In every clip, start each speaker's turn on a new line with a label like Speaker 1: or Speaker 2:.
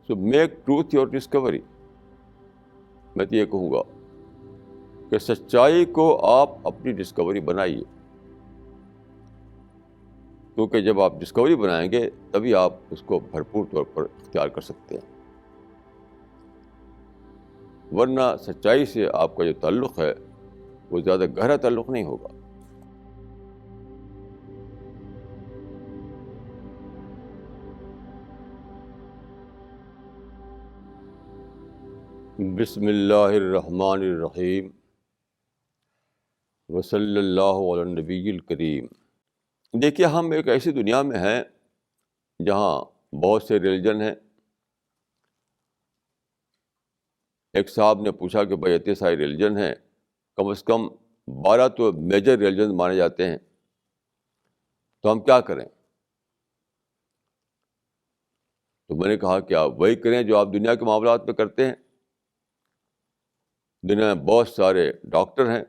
Speaker 1: So make truth your Discovery. میں تو یہ کہوں گا کہ سچائی کو آپ اپنی ڈسکوری بنائیے، کیونکہ جب آپ ڈسکوری بنائیں گے تبھی آپ اس کو بھرپور طور پر اختیار کر سکتے ہیں. ورنہ سچائی سے آپ کا جو تعلق ہے وہ زیادہ گہرا تعلق نہیں ہوگا. بسم اللہ الرحمن الرحیم وصلی اللہ علی النبی الکریم. دیکھیے، ہم ایک ایسی دنیا میں ہیں جہاں بہت سے ریلیجن ہیں. ایک صاحب نے پوچھا کہ بھائی اتنے سارے ریلیجن ہیں، کم از کم 12 تو میجر ریلیجن مانے جاتے ہیں، تو ہم کیا کریں؟ تو میں نے کہا کہ آپ وہی کریں جو آپ دنیا کے معاملات میں کرتے ہیں. دنیا میں بہت سارے ڈاکٹر ہیں،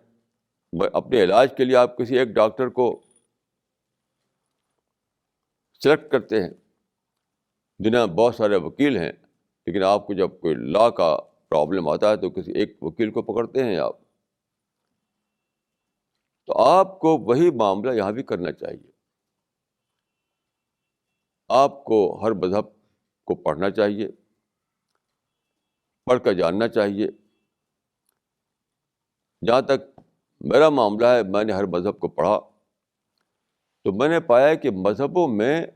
Speaker 1: اپنے علاج کے لیے آپ کسی ایک ڈاکٹر کو سلیکٹ کرتے ہیں. دنیا میں بہت سارے وکیل ہیں، لیکن آپ کو جب کوئی لا کا پرابلم آتا ہے تو کسی ایک وکیل کو پکڑتے ہیں آپ. تو آپ کو وہی معاملہ یہاں بھی کرنا چاہیے. آپ کو ہر مذہب کو پڑھنا چاہیے، پڑھ کر جاننا چاہیے. جہاں تک میرا معاملہ ہے، میں نے ہر مذہب کو پڑھا تو میں نے پایا کہ مذہبوں میں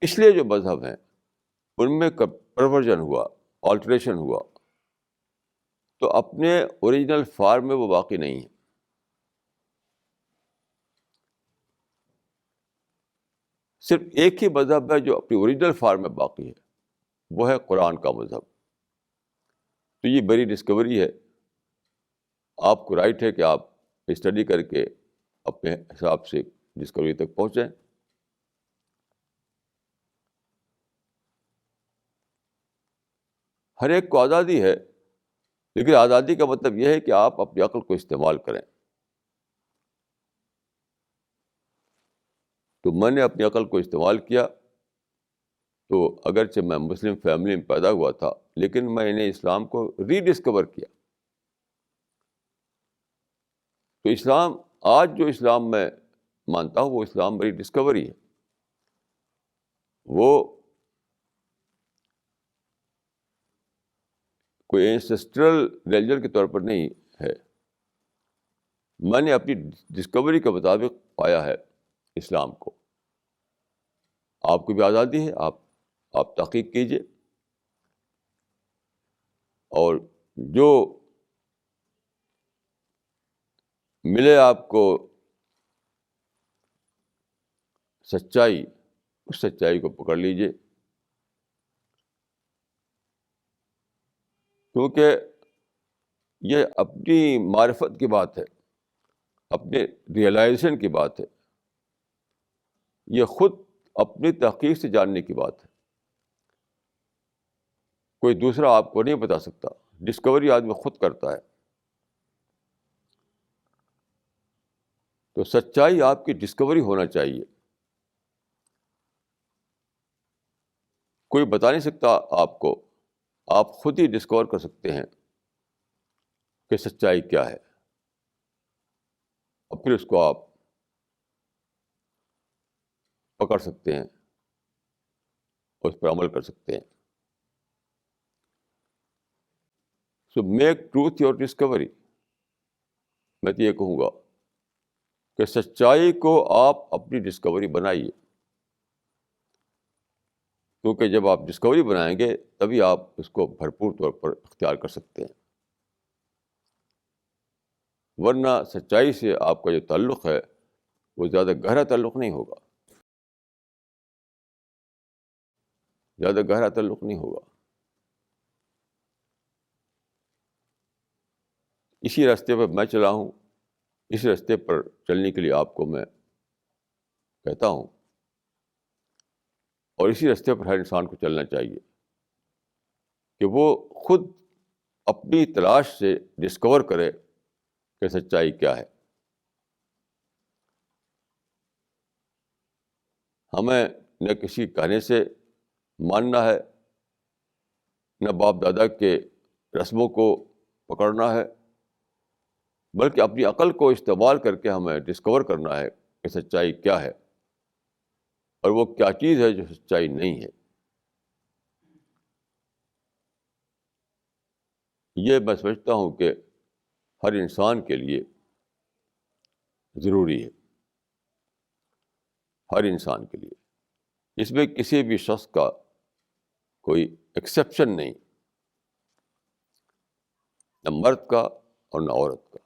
Speaker 1: پچھلے جو مذہب ہیں ان میں پرورژن ہوا، آلٹریشن ہوا، تو اپنے اوریجنل فارم میں وہ باقی نہیں ہے. صرف ایک ہی مذہب ہے جو اپنی اوریجنل فارم میں باقی ہے، وہ ہے قرآن کا مذہب. تو یہ بڑی ڈسکوری ہے. آپ کو رائٹ ہے کہ آپ اسٹڈی کر کے اپنے حساب سے ڈسکوری تک پہنچیں. ہر ایک کو آزادی ہے، لیکن آزادی کا مطلب یہ ہے کہ آپ اپنی عقل کو استعمال کریں. تو میں نے اپنی عقل کو استعمال کیا. تو اگرچہ میں مسلم فیملی میں پیدا ہوا تھا، لیکن میں نے اسلام کو ری ڈسکور کیا. تو اسلام، آج جو اسلام میں مانتا ہوں وہ اسلام میری ڈسکوری ہے. وہ کوئی اینسسٹرل ریلیجن کے طور پر نہیں ہے. میں نے اپنی ڈسکوری کے مطابق پایا ہے اسلام کو. آپ کو بھی آزادی ہے، آپ تحقیق کیجیے، اور جو ملے آپ کو سچائی، اس سچائی کو پکڑ لیجیے. کیونکہ یہ اپنی معرفت کی بات ہے، اپنے ریئلائزیشن کی بات ہے. یہ خود اپنی تحقیق سے جاننے کی بات ہے. کوئی دوسرا آپ کو نہیں بتا سکتا. ڈسکوری آدمی خود کرتا ہے. تو سچائی آپ کی ڈسکوری ہونا چاہیے. کوئی بتا نہیں سکتا آپ کو، آپ خود ہی ڈسکور کر سکتے ہیں کہ سچائی کیا ہے، اور پھر اس کو آپ پکڑ سکتے ہیں، اس پر عمل کر سکتے ہیں. So make truth your Discovery. میں تو یہ کہوں گا کہ سچائی کو آپ اپنی ڈسکوری بنائیے، کیونکہ جب آپ ڈسکوری بنائیں گے تبھی آپ اس کو بھرپور طور پر اختیار کر سکتے ہیں. ورنہ سچائی سے آپ کا جو تعلق ہے وہ زیادہ گہرا تعلق نہیں ہوگا، زیادہ گہرا تعلق نہیں ہوگا. اسی راستے پر میں چلا ہوں، اس راستے پر چلنے کے لیے آپ کو میں کہتا ہوں، اور اسی راستے پر ہر انسان کو چلنا چاہیے کہ وہ خود اپنی تلاش سے ڈسکور کرے کہ سچائی کیا ہے. ہمیں نہ کسی کہنے سے ماننا ہے، نہ باپ دادا کے رسموں کو پکڑنا ہے، بلکہ اپنی عقل کو استعمال کر کے ہمیں ڈسکور کرنا ہے کہ سچائی کیا ہے اور وہ کیا چیز ہے جو سچائی نہیں ہے۔ یہ میں سمجھتا ہوں کہ ہر انسان کے لیے ضروری ہے، ہر انسان کے لیے۔ اس میں کسی بھی شخص کا کوئی ایکسیپشن نہیں، نہ مرد کا اور نہ عورت کا۔